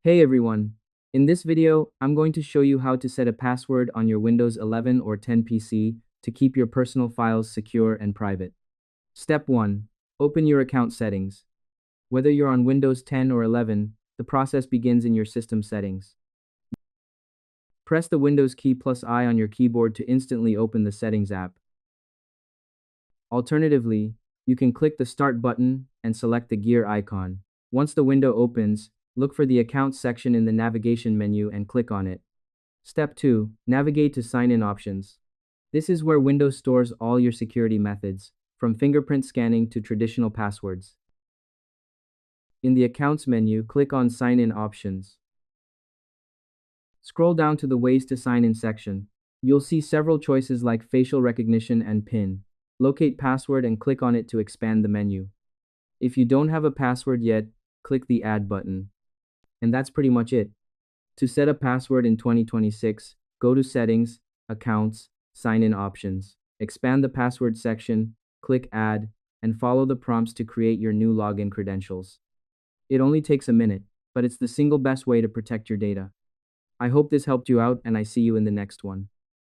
Hey everyone! In this video, I'm going to show you how to set a password on your Windows 11 or 10 PC to keep your personal files secure and private. Step 1. Open your account settings. Whether you're on Windows 10 or 11, the process begins in your system settings. Press the Windows key plus I on your keyboard to instantly open the Settings app. Alternatively, you can click the Start button and select the gear icon. Once the window opens, look for the Accounts section in the navigation menu and click on it. Step 2. Navigate to Sign-in options. This is where Windows stores all your security methods, from fingerprint scanning to traditional passwords. In the Accounts menu, click on Sign-in options. Scroll down to the Ways to Sign In section. You'll see several choices like facial recognition and PIN. Locate password and click on it to expand the menu. If you don't have a password yet, click the Add button. And that's pretty much it. To set a password in 2026, go to Settings, Accounts, Sign-in options. Expand the password section, click Add, and follow the prompts to create your new login credentials. It only takes a minute, but it's the single best way to protect your data. I hope this helped you out, and I see you in the next one.